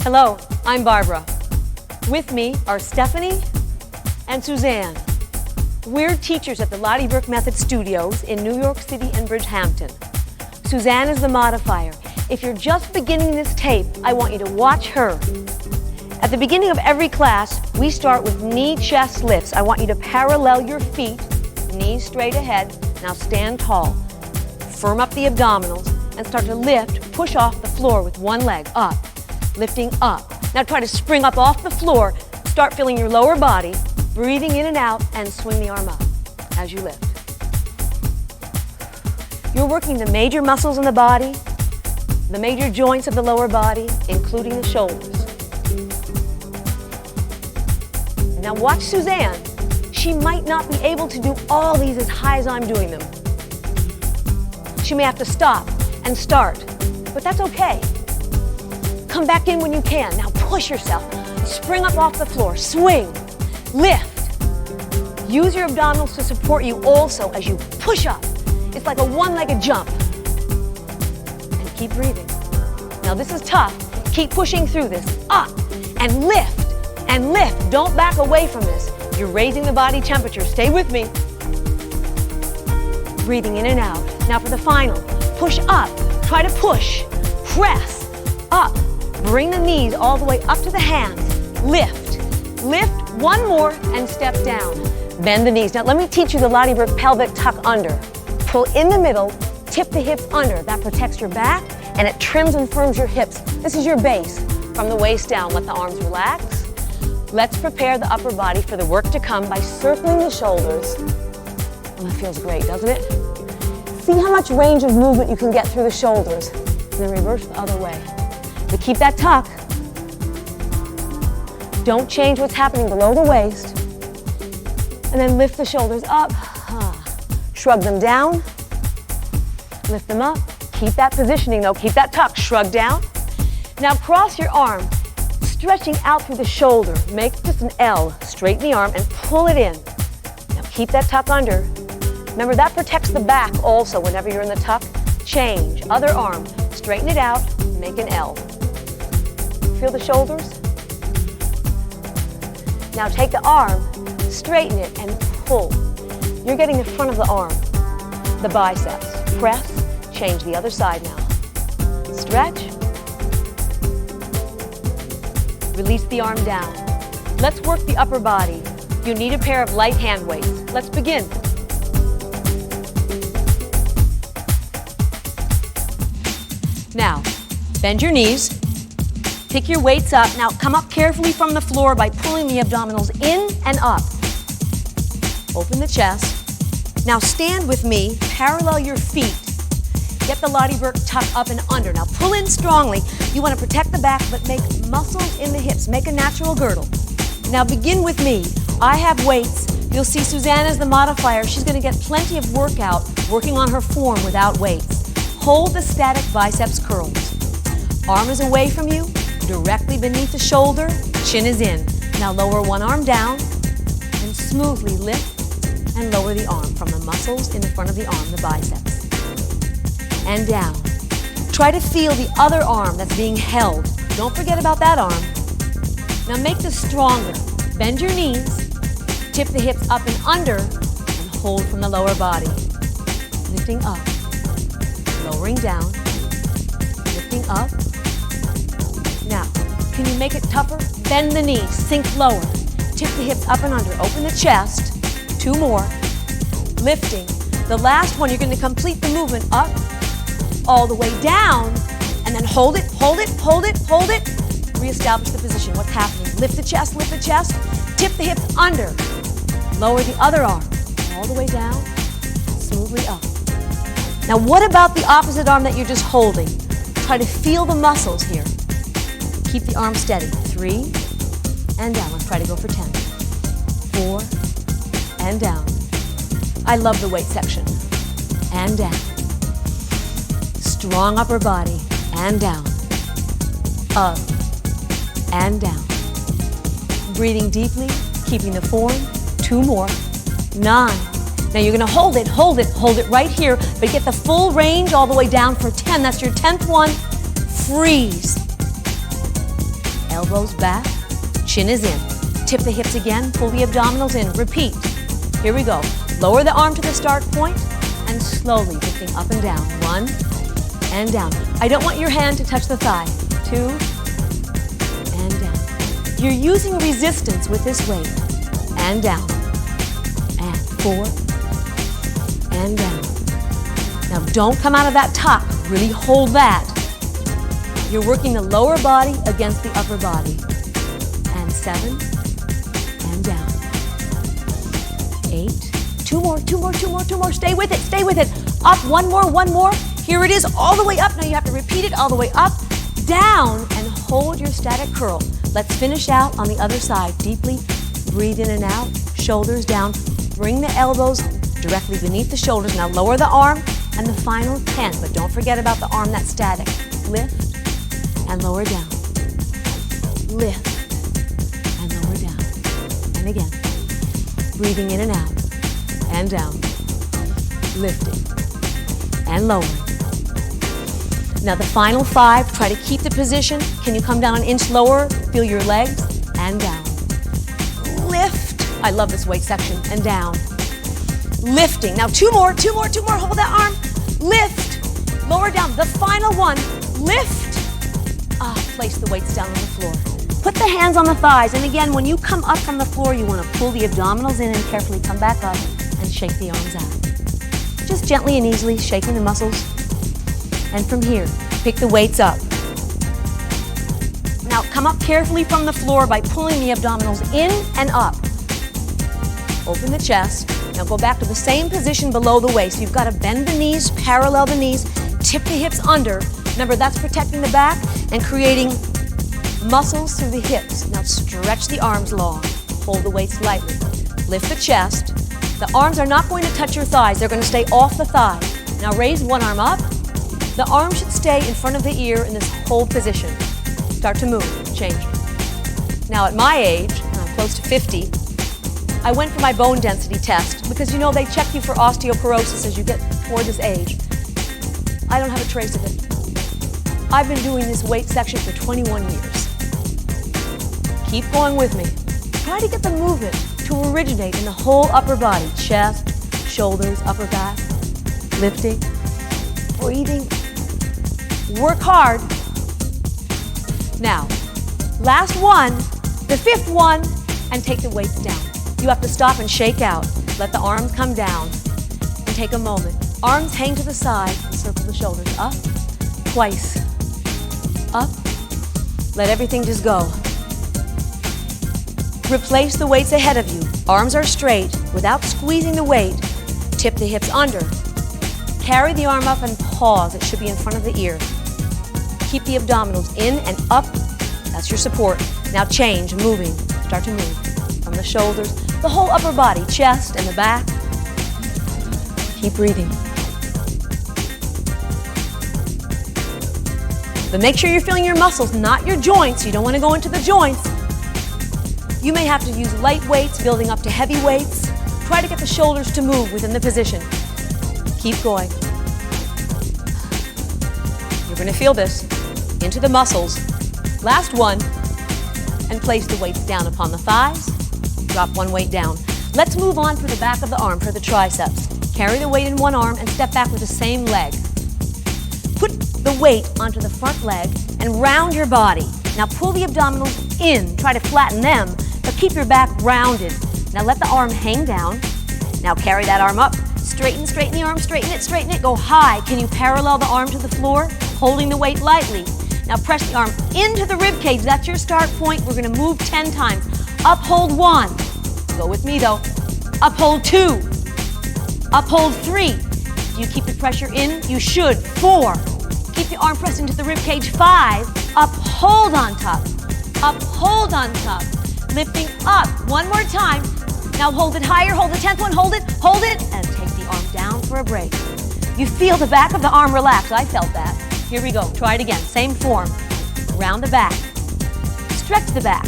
Hello, I'm Barbara. With me are Stephanie and Suzanne. We're teachers at the Lottie Burke Method Studios in New York City and Bridgehampton. Suzanne is the modifier. If you're just beginning this tape, I want you to watch her. At the beginning of every class, we start with knee-chest lifts. I want you to parallel your feet, knees straight ahead. Now stand tall. Firm up the abdominals and start to lift, push off the floor with one leg, up, lifting up. Now try to spring up off the floor. Start feeling your lower body, breathing in and out, and swing the arm up as you lift. You're working the major muscles in the body, the major joints of the lower body, including the shoulders. Now watch Suzanne. She might not be able to do all these as high as I'm doing them. She may have to stop and start, but that's okay. Come back in when you can. Now push yourself. Spring up off the floor. Swing. Lift. Use your abdominals to support you also as you push up. It's like a one-legged jump. And keep breathing. Now this is tough. Keep pushing through this. Up and lift and lift. Don't back away from this. You're raising the body temperature. Stay with me. Breathing in and out. Now for the final. Push up. Try to push. Press. Up. Bring the knees all the way up to the hands. Lift. Lift. One more and step down. Bend the knees. Now let me teach you the Lottie Burke pelvic tuck under. Pull in the middle. Tip the hips under. That protects your back and it trims and firms your hips. This is your base. From the waist down, let the arms relax. Let's prepare the upper body for the work to come by circling the shoulders. Oh, that feels great, doesn't it? See how much range of movement you can get through the shoulders. And then reverse the other way. But keep that tuck. Don't change what's happening below the waist. And then lift the shoulders up. Shrug them down. Lift them up. Keep that positioning though. Keep that tuck. Shrug down. Now cross your arm, stretching out through the shoulder. Make just an L. Straighten the arm and pull it in. Now keep that tuck under. Remember, that protects the back also whenever you're in the tuck. Change. Other arm. Straighten it out. Make an L. Feel the shoulders? Now take the arm, straighten it, and pull. You're getting the front of the arm, the biceps. Press. Change the other side now. Stretch. Release the arm down. Let's work the upper body. You need a pair of light hand weights. Let's begin. Now, bend your knees. Pick your weights up. Now come up carefully from the floor by pulling the abdominals in and up. Open the chest. Now stand with me. Parallel your feet. Get the Lottie Burke tuck up and under. Now pull in strongly. You want to protect the back, but make muscles in the hips. Make a natural girdle. Now begin with me. I have weights. You'll see Suzanne as the modifier. She's going to get plenty of workout working on her form without weights. Hold the static biceps curls. Arm is away from you, directly beneath the shoulder. Chin is in. Now lower one arm down and smoothly lift and lower the arm from the muscles in the front of the arm, the biceps. And down. Try to feel the other arm that's being held. Don't forget about that arm. Now make this stronger. Bend your knees, tip the hips up and under, and hold from the lower body. Lifting up, lowering down, lifting up. Now, can you make it tougher? Bend the knees, sink lower. Tip the hips up and under, open the chest. 2 more. Lifting. The last one, you're going to complete the movement up, all the way down, and then hold it, hold it, hold it, hold it. Reestablish the position. What's happening? Lift the chest, tip the hips under. Lower the other arm, all the way down, smoothly up. Now what about the opposite arm that you're just holding? Try to feel the muscles here. Keep the arm steady. 3, and down. Let's try to go for 10. 4, and down. I love the weight section. And down. Strong upper body, and down. Up, and down. Breathing deeply, keeping the form. 2 more. 9. Now you're going to hold it right here, but get the full range all the way down for 10. That's your 10th one. Freeze. elbows back, chin is in. Tip the hips again, pull the abdominals in. Repeat. Here we go. Lower the arm to the start point and slowly lifting up and down. 1 and down. I don't want your hand to touch the thigh. 2 and down. You're using resistance with this weight. And down. And 4 and down. Now don't come out of that tuck. Really hold that. You're working the lower body against the upper body. And 7 and down. 8. 2 more. Stay with it, stay with it. Up, one more. Here it is, all the way up. Now you have to repeat it all the way up, down, and hold your static curl. Let's finish out on the other side. Deeply breathe in and out, shoulders down. Bring the elbows directly beneath the shoulders. Now lower the arm and the final 10, but don't forget about the arm that's static. Lift and lower down. Lift and lower down. And again, breathing in and out. And down, lifting, and lowering. Now the final 5, try to keep the position. Can you come down an inch lower? Feel your legs, and down. Lift, I love this weight section, and down. Lifting, now 2 more, hold that arm. Lift, lower down, the final 1, lift. Place the weights down on the floor. Put the hands on the thighs, and again, when you come up from the floor, you want to pull the abdominals in and carefully come back up. And shake the arms out. Just gently and easily shaking the muscles. And from here, pick the weights up. Now come up carefully from the floor by pulling the abdominals in and up. Open the chest. Now go back to the same position below the waist. You've got to bend the knees, parallel the knees, tip the hips under. Remember, that's protecting the back and creating muscles through the hips. Now stretch the arms long. Hold the weights lightly. Lift the chest. The arms are not going to touch your thighs. They're going to stay off the thigh. Now raise one arm up. The arm should stay in front of the ear in this whole position. Start to move, change. Now at my age, and I'm close to 50, I went for my bone density test because you know they check you for osteoporosis as you get toward this age. I don't have a trace of it. I've been doing this weight section for 21 years. Keep going with me. Try to get the movement to originate in the whole upper body, chest, shoulders, upper back, lifting, breathing. Work hard. Now, last one, the 5th one, and take the weights down. You have to stop and shake out. Let the arms come down and take a moment. Arms hang to the side and circle the shoulders up, twice, up. Let everything just go. Replace the weights ahead of you. Arms are straight without squeezing the weight. Tip the hips under. Carry the arm up and pause. It should be in front of the ear. Keep the abdominals in and up. That's your support. Now change, moving. Start to move from the shoulders, the whole upper body, chest and the back. Keep breathing. But make sure you're feeling your muscles, not your joints. You don't want to go into the joints. You may have to use light weights, building up to heavy weights. Try to get the shoulders to move within the position. Keep going. You're going to feel this into the muscles. Last one, and place the weights down upon the thighs. Drop one weight down. Let's move on for the back of the arm, for the triceps. Carry the weight in one arm and step back with the same leg. Put the weight onto the front leg and round your body. Now pull the abdominals in. Try to flatten them, but keep your back rounded. Now let the arm hang down. Now carry that arm up. Straighten the arm, straighten it, go high. Can you parallel the arm to the floor? Holding the weight lightly. Now press the arm into the rib cage. That's your start point. We're gonna move 10 times. Uphold 1. Go with me though. Uphold 2. Uphold 3. Do you keep the pressure in? You should. 4. Keep the arm pressed into the rib cage. 5. Uphold on top. Uphold on top. Lifting up. One more time. Now hold it higher. Hold the 10th one. Hold it, and take the arm down for a break. You feel the back of the arm relax. I felt that. Here we go. Try it again. Same form. Round the back. Stretch the back.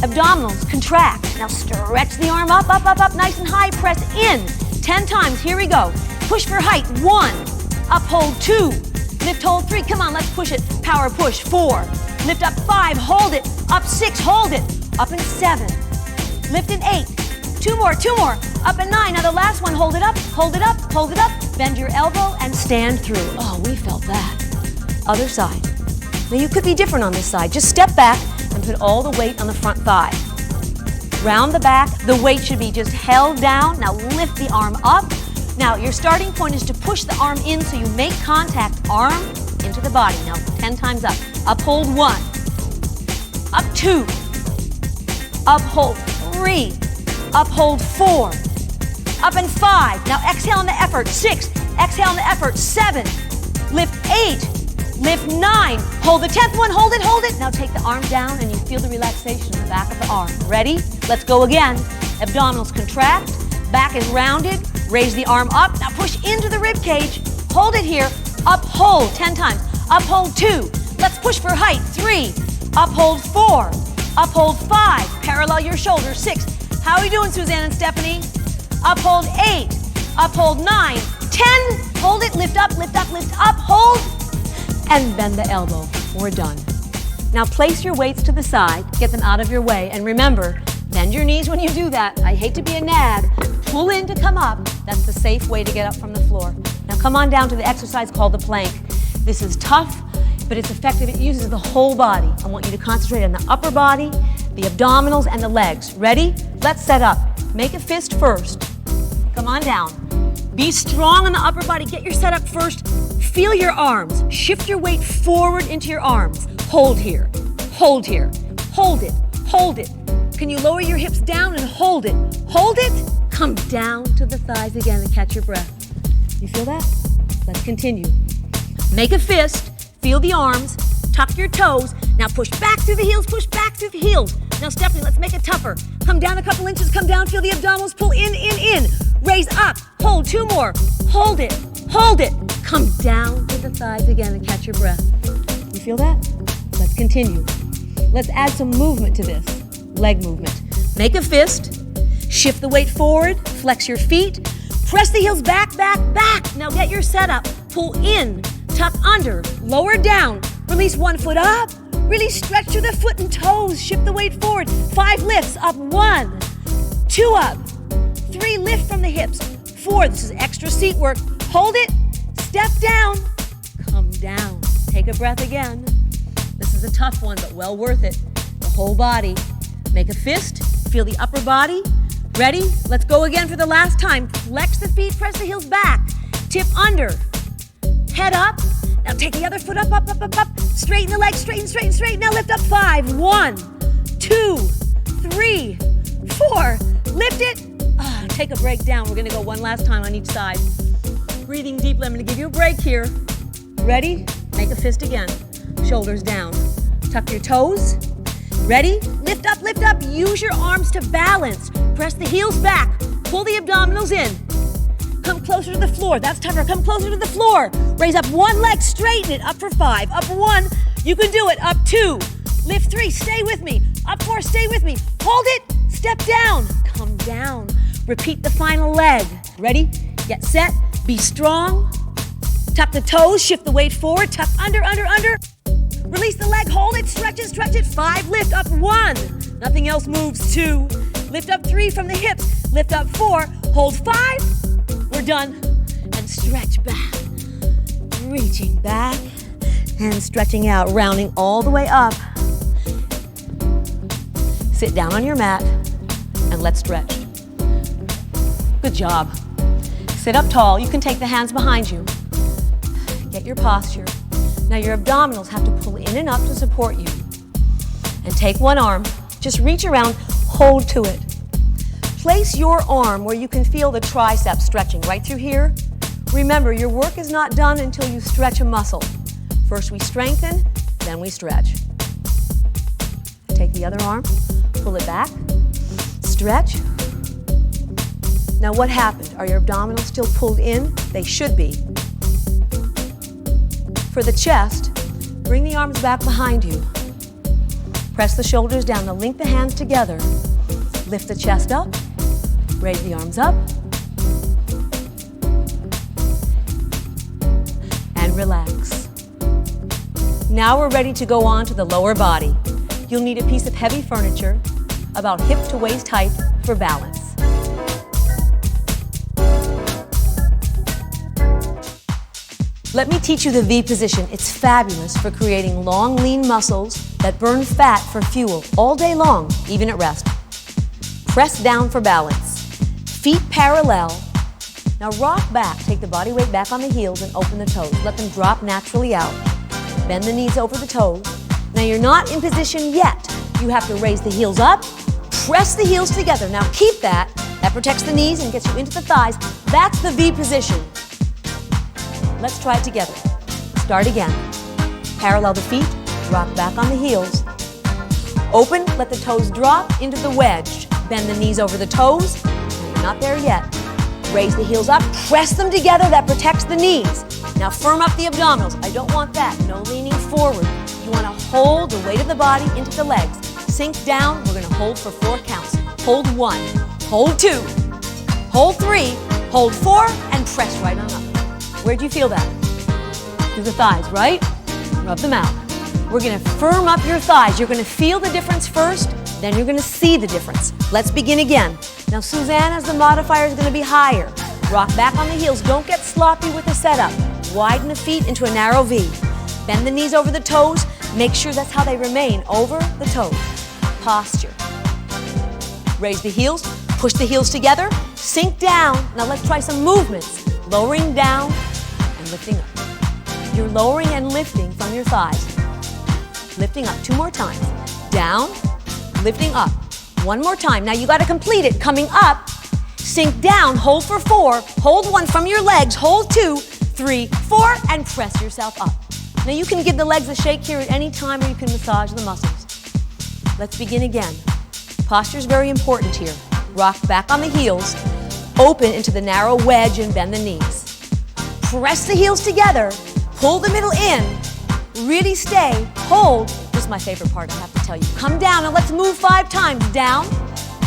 Abdominals contract. Now stretch the arm up, nice and high. Press in. 10 times. Here we go. Push for height. 1. Uphold 2. Lift, hold, 3. Come on, let's push it. Power push, 4. Lift up, 5. Hold it. Up, 6. Hold it. Up and 7. Lift in 8. 2 more, 2 more. Up and 9. Now the last one, hold it up, hold it up, hold it up. Bend your elbow and stand through. Oh, we felt that. Other side. Now you could be different on this side. Just step back and put all the weight on the front thigh. Round the back, the weight should be just held down. Now lift the arm up. Now your starting point is to push the arm in so you make contact, arm into the body. Now 10 times up. Up, hold 1. Up 2. Up, hold 3. Up, hold 4. Up and 5. Now exhale in the effort. 6. Exhale in the effort. 7. Lift 8. Lift 9. Hold the 10th one. Hold it, hold it. Now take the arm down and you feel the relaxation in the back of the arm. Ready? Let's go again. Abdominals contract. Back is rounded. Raise the arm up. Now push into the rib cage. Hold it here. Up, hold 10 times. Up, hold 2. Let's push for height. 3. Up, hold 4. Up, hold 5. Parallel your shoulders. 6. How are we doing, Suzanne and Stephanie? Up, hold 8. Up, hold 9. 10. Hold it. Lift up, lift up, lift up. Hold. And bend the elbow. We're done. Now place your weights to the side. Get them out of your way. And remember, bend your knees when you do that. I hate to be a nag. Pull in to come up. That's the safe way to get up from the floor. Now come on down to the exercise called the plank. This is tough, but it's effective. It uses the whole body. I want you to concentrate on the upper body, the abdominals, and the legs. Ready? Let's set up. Make a fist first. Come on down. Be strong on the upper body. Get your setup first. Feel your arms. Shift your weight forward into your arms. Hold here. Hold here. Hold it. Hold it. Can you lower your hips down and hold it? Hold it. Come down to the thighs again and catch your breath. You feel that? Let's continue. Make a fist. Feel the arms. Tuck your toes. Now push back through the heels. Push back through the heels. Now Stephanie, let's make it tougher. Come down a couple inches. Come down. Feel the abdominals. Pull in. Raise up. Hold. 2 more. Hold it. Hold it. Come down to the thighs again and catch your breath. You feel that? Let's continue. Let's add some movement to this. Leg movement. Make a fist. Shift the weight forward. Flex your feet. Press the heels back, back, back. Now get your setup. Pull in. Tuck under. Lower down. Release 1 foot up. Really stretch through the foot and toes. Shift the weight forward. 5 lifts. Up 1. 2 up. 3 lift from the hips. 4. This is extra seat work. Hold it. Step down. Come down. Take a breath again. This is a tough one, but well worth it. The whole body. Make a fist. Feel the upper body. Ready? Let's go again for the last time. Flex the feet, press the heels back. Tip under. Head up. Now take the other foot up, up, up, up, up. Straighten the legs, straighten, straighten, straighten. Now lift up 5. 1, 2, 3, 4. Lift it. Take a break down. We're gonna go one last time on each side. Breathing deeply. I'm gonna give you a break here. Ready? Make a fist again. Shoulders down. Tuck your toes. Ready? Lift up, lift up. Use your arms to balance. Press the heels back. Pull the abdominals in. Come closer to the floor. That's tougher. Come closer to the floor. Raise up 1 leg. Straighten it. Up for 5. Up 1. You can do it. Up 2. Lift 3. Stay with me. Up 4. Stay with me. Hold it. Step down. Come down. Repeat the final leg. Ready? Get set. Be strong. Tuck the toes. Shift the weight forward. Tuck under, under, under. Release the leg. Hold it. Stretch it. Stretch it. 5. Lift up 1. Nothing else moves. 2. Lift up 3 from the hips. Lift up 4. Hold 5. We're done. And stretch back. Reaching back and stretching out. Rounding all the way up. Sit down on your mat and let's stretch. Good job. Sit up tall. You can take the hands behind you. Get your posture. Now your abdominals have to pull in and up to support you. And take one arm. Just reach around. Hold to it. Place your arm where you can feel the triceps stretching right through here. Remember, your work is not done until you stretch a muscle. First we strengthen, then we stretch. Take the other arm, pull it back, stretch. Now what happened? Are your abdominals still pulled in? They should be. For the chest, bring the arms back behind you. Press the shoulders down. Now link the hands together. Lift the chest up. Raise the arms up. And relax. Now we're ready to go on to the lower body. You'll need a piece of heavy furniture about hip to waist height for balance. Let me teach you the V position. It's fabulous for creating long, lean muscles that burn fat for fuel all day long, even at rest. Press down for balance. Feet parallel. Now rock back. Take the body weight back on the heels and open the toes. Let them drop naturally out. Bend the knees over the toes. Now you're not in position yet. You have to raise the heels up, press the heels together. Now keep that. That protects the knees and gets you into the thighs. That's the V position. Let's try it together. Start again. Parallel the feet, rock back on the heels. Open, let the toes drop into the wedge. Bend the knees over the toes. You're not there yet. Raise the heels up, press them together. That protects the knees. Now firm up the abdominals. I don't want that. No leaning forward. You want to hold the weight of the body into the legs. Sink down. We're going to hold for 4 counts. Hold 1, hold 2, hold 3, hold 4, and press right on up. Where do you feel that? Through the thighs, right? Rub them out. We're going to firm up your thighs. You're going to feel the difference first, then you're going to see the difference. Let's begin again. Now, Suzanne, as the modifier, is going to be higher. Rock back on the heels. Don't get sloppy with the setup. Widen the feet into a narrow V. Bend the knees over the toes. Make sure that's how they remain, over the toes. Posture. Raise the heels. Push the heels together. Sink down. Now let's try some movements. Lowering down and lifting up. You're lowering and lifting from your thighs. Lifting up 2 more times. Down, lifting up. 1 more time. Now you got to complete it. Coming up, sink down, hold for 4, hold 1 from your legs, hold 2, 3, 4, and press yourself up. Now you can give the legs a shake here at any time, or you can massage the muscles. Let's begin again. Posture is very important here. Rock back on the heels. Open into the narrow wedge and bend the knees. Press the heels together. Pull the middle in. Really stay. Hold. This is my favorite part, I have to tell you. Come down and let's move 5 times. Down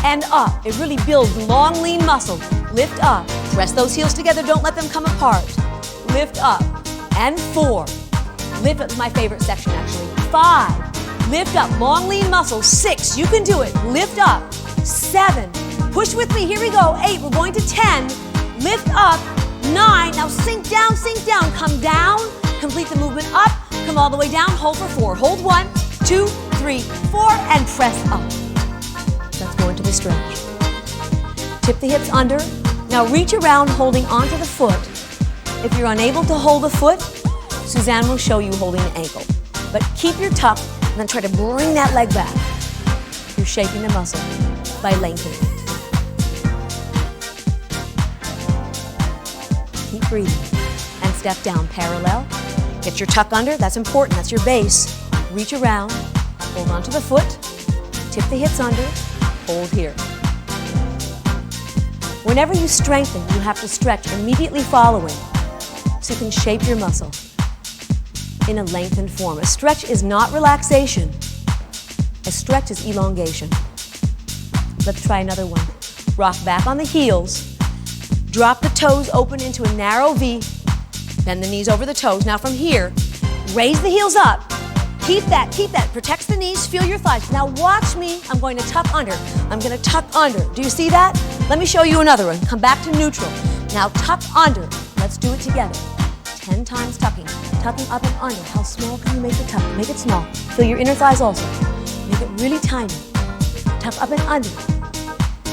and up. It really builds long, lean muscles. Lift up. Press those heels together. Don't let them come apart. Lift up. And 4. Lift up is my favorite section, actually. 5. Lift up. Long, lean muscles. 6. You can do it. Lift up. 7. Push with me, here we go. 8, we're going to 10. Lift up, 9. Now sink down, come down. Complete the movement up, come all the way down, hold for 4. Hold 1, 2, 3, 4, and press up. Let's go into the stretch. Tip the hips under. Now reach around holding onto the foot. If you're unable to hold the foot, Suzanne will show you holding the ankle. But keep your tuck and then try to bring that leg back. You're shaping the muscle by lengthening it. Keep breathing and step down parallel. Get your tuck under, that's important, that's your base. Reach around, hold onto the foot, tip the hips under, hold here. Whenever you strengthen, you have to stretch immediately following so you can shape your muscle in a lengthened form. A stretch is not relaxation. A stretch is elongation. Let's try another one. Rock back on the heels. Drop the toes open into a narrow V. Bend the knees over the toes. Now from here, raise the heels up. Keep that. Protects the knees, feel your thighs. Now watch me. I'm going to tuck under. I'm going to tuck under. Do you see that? Let me show you another one. Come back to neutral. Now tuck under. Let's do it together. 10 times tucking. Tucking up and under. How small can you make the tuck? Make it small. Feel your inner thighs also. Make it really tiny. Tuck up and under.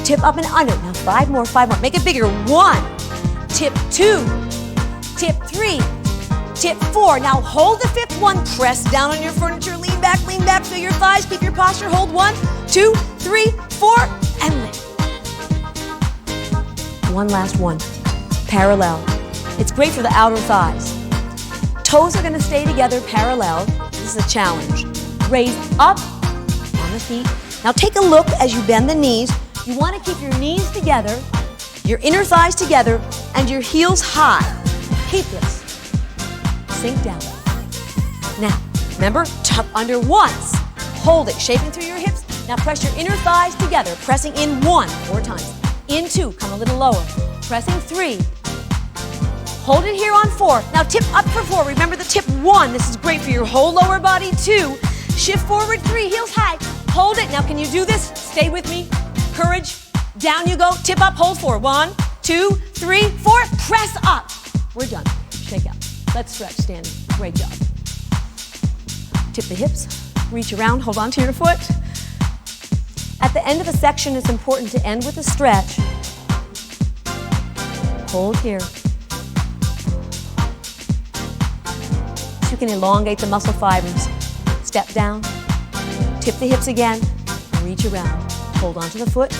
Tip up and under. Now 5 more. Make it bigger. 1. Tip 2. Tip 3. Tip 4. Now hold the 5th one. Press down on your furniture. Lean back. Feel your thighs. Keep your posture. Hold 1, 2, 3, 4, and lift. One last one. Parallel. It's great for the outer thighs. Toes are going to stay together parallel. This is a challenge. Raise up on the feet. Now take a look as you bend the knees. You want to keep your knees together, your inner thighs together, and your heels high. Keep this. Sink down. Now, remember, tuck under once. Hold it, shaping through your hips. Now press your inner thighs together, pressing in 1, 4 times. In 2, come a little lower. Pressing 3. Hold it here on 4. Now tip up for 4. Remember the tip 1. This is great for your whole lower body. 2. Shift forward. 3. Heels high. Hold it. Now can you do this? Stay with me. Courage. Down you go. Tip up. Hold 4. 1, 2, 3, 4. Press up. We're done. Shake out. Let's stretch standing. Great job. Tip the hips. Reach around. Hold on to your foot. At the end of a section, it's important to end with a stretch. Hold here. You can elongate the muscle fibers. Step down, tip the hips again, and reach around. Hold on to the foot.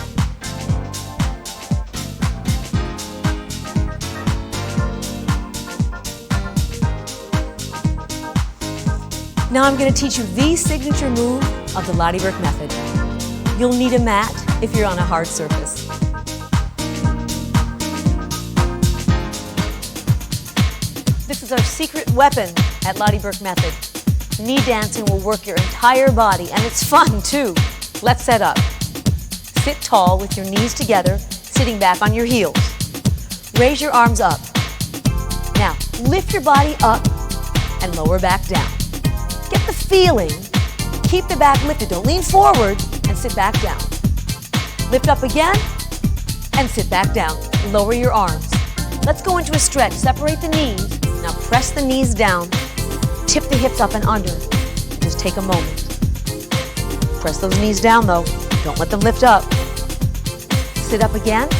Now I'm going to teach you the signature move of the Aerobic method. You'll need a mat if you're on a hard surface. This is our secret weapon at Aerobic method. Knee dancing will work your entire body, and it's fun too. Let's set up. Sit tall with your knees together, sitting back on your heels. Raise your arms up. Now, lift your body up and lower back down. Get the feeling. Keep the back lifted. Don't lean forward and sit back down. Lift up again and sit back down. Lower your arms. Let's go into a stretch. Separate the knees. Now press the knees down. Tip the hips up and under. Just take a moment. Press those knees down though. Don't let them lift up. Sit up again.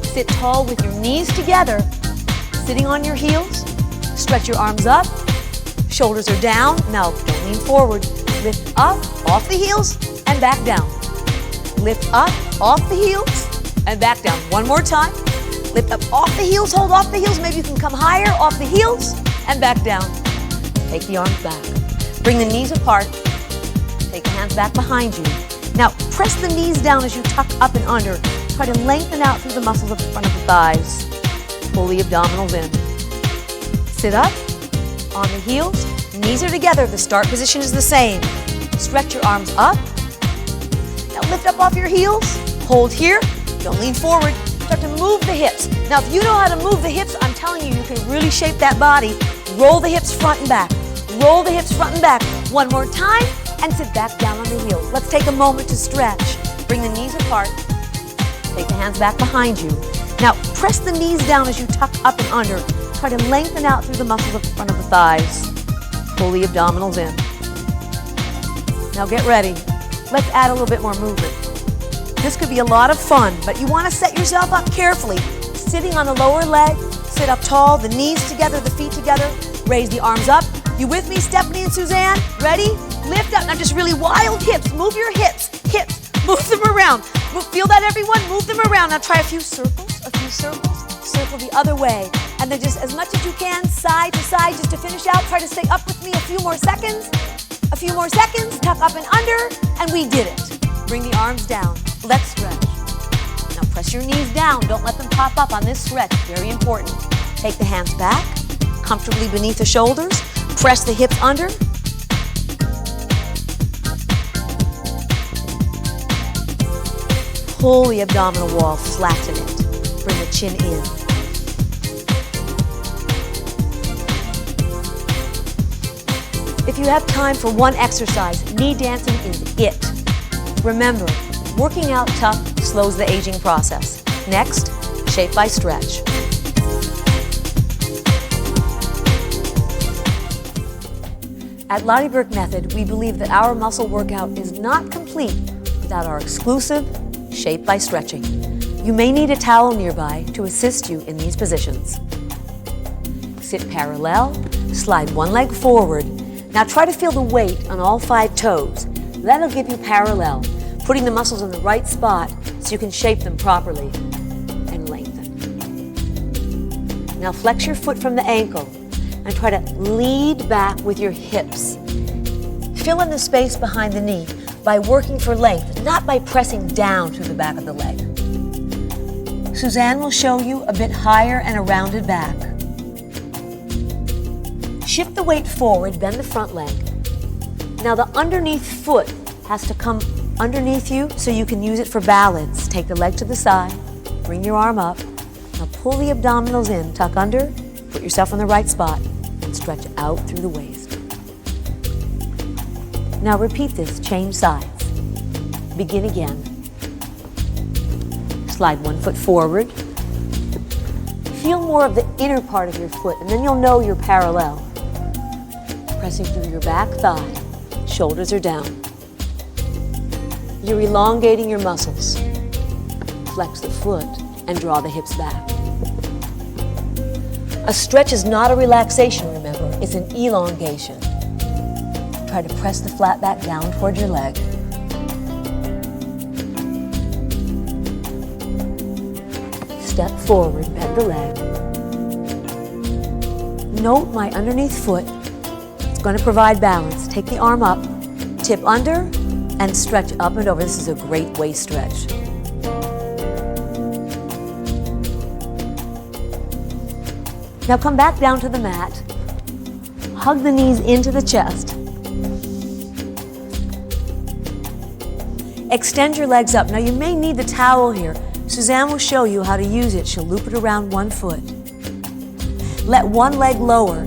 Sit tall with your knees together, sitting on your heels. Stretch your arms up. Shoulders are down. Now don't lean forward. Lift up, off the heels, and back down. Lift up, off the heels, and back down. One more time. Lift up off the heels, hold off the heels. Maybe you can come higher, off the heels, and back down. Take the arms back. Bring the knees apart. Take the hands back behind you. Now, press the knees down as you tuck up and under. Try to lengthen out through the muscles of the front of the thighs. Pull the abdominals in. Sit up, on the heels. Knees are together. The start position is the same. Stretch your arms up. Now lift up off your heels. Hold here. Don't lean forward. Start to move the hips. Now, if you know how to move the hips, I'm telling you, you can really shape that body. Roll the hips front and back. Roll the hips front and back. One more time, and sit back down on the heels. Let's take a moment to stretch. Bring the knees apart. Take the hands back behind you. Now, press the knees down as you tuck up and under. Try to lengthen out through the muscles of the front of the thighs. Pull the abdominals in. Now get ready. Let's add a little bit more movement. This could be a lot of fun, but you want to set yourself up carefully. Sitting on the lower leg, sit up tall, the knees together, the feet together. Raise the arms up. You with me, Stephanie and Suzanne? Ready? Lift up. Now just really wild hips. Move your hips. Hips. Move them around. Feel that, everyone? Move them around. Now try a few circles, a few circles. Circle the other way. And then just as much as you can, side to side, just to finish out. Try to stay up with me a few more seconds. A few more seconds. Tuck up and under. And we did it. Bring the arms down. Let's stretch. Now press your knees down. Don't let them pop up on this stretch. Very important. Take the hands back, comfortably beneath the shoulders. Press the hips under. Pull the abdominal wall, flatten it. Bring the chin in. If you have time for one exercise, knee dancing is it. Remember, working out tough slows the aging process. Next, shape by stretch. At Aerobic Method, we believe that our muscle workout is not complete without our exclusive shape by stretching. You may need a towel nearby to assist you in these positions. Sit parallel, slide one leg forward. Now try to feel the weight on all 5 toes. That'll give you parallel, putting the muscles in the right spot so you can shape them properly and lengthen. Now flex your foot from the ankle and try to lead back with your hips. Fill in the space behind the knee by working for length, not by pressing down through the back of the leg. Suzanne will show you a bit higher and a rounded back. Shift the weight forward, bend the front leg. Now the underneath foot has to come underneath you so you can use it for balance. Take the leg to the side, bring your arm up. Now pull the abdominals in, tuck under, Put yourself in the right spot and stretch out through the waist. Now repeat this, change sides. Begin again. Slide one foot forward. Feel more of the inner part of your foot, and then you'll know you're parallel. Pressing through your back thigh, shoulders are down. You're elongating your muscles. Flex the foot and draw the hips back. A stretch is not a relaxation, remember, it's an elongation. Try to press the flat back down toward your leg. Step forward, bend the leg. Note my underneath foot. It's going to provide balance. Take the arm up, tip under, and stretch up and over. This is a great waist stretch. Now come back down to the mat. Hug the knees into the chest. Extend your legs up. Now you may need the towel here. Suzanne will show you how to use it. She'll loop it around one foot. Let one leg lower.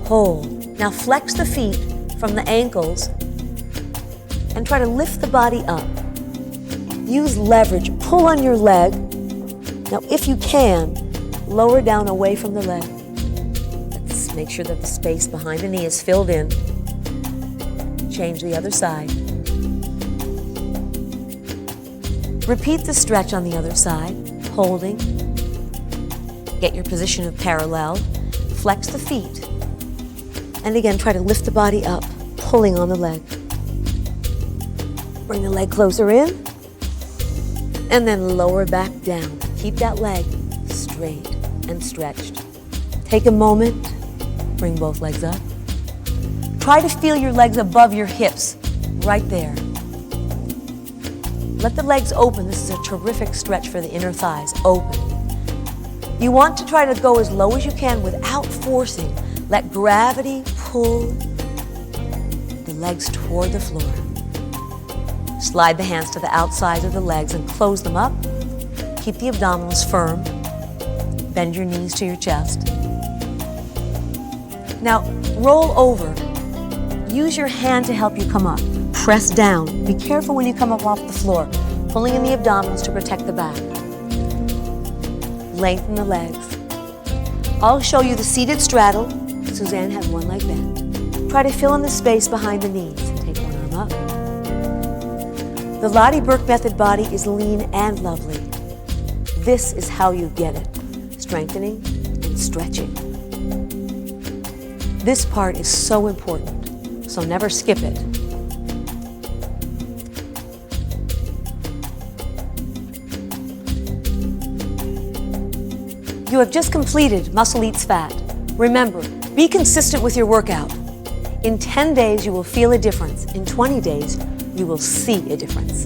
Hold. Now flex the feet from the ankles and try to lift the body up. Use leverage. Pull on your leg. Now if you can, lower down away from the leg. Let's make sure that the space behind the knee is filled in. Change the other side. Repeat the stretch on the other side, holding. Get your position of parallel. Flex the feet. And again, try to lift the body up, pulling on the leg. Bring the leg closer in. And then lower back down. Keep that leg straight and stretched. Take a moment. Bring both legs up. Try to feel your legs above your hips, right there. Let the legs open. This is a terrific stretch for the inner thighs. Open. You want to try to go as low as you can without forcing. Let gravity pull the legs toward the floor. Slide the hands to the outside of the legs and close them up. Keep the abdominals firm. Bend your knees to your chest. Now, roll over. Use your hand to help you come up. Press down. Be careful when you come up off the floor, pulling in the abdominals to protect the back. Lengthen the legs. I'll show you the seated straddle. Suzanne had one leg bent. Try to fill in the space behind the knees. Take one arm up. The Lottie Burke method body is lean and lovely. This is how you get it. Strengthening and stretching. This part is so important, so never skip it. You have just completed Muscle Eats Fat. Remember, be consistent with your workout. In 10 days, you will feel a difference. In 20 days, you will see a difference.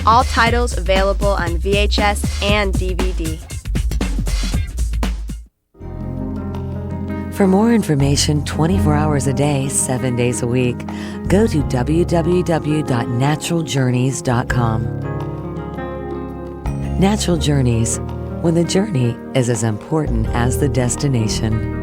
All titles available on VHS and DVD. For more information 24 hours a day, 7 days a week, go to www.naturaljourneys.com. Natural Journeys, when the journey is as important as the destination.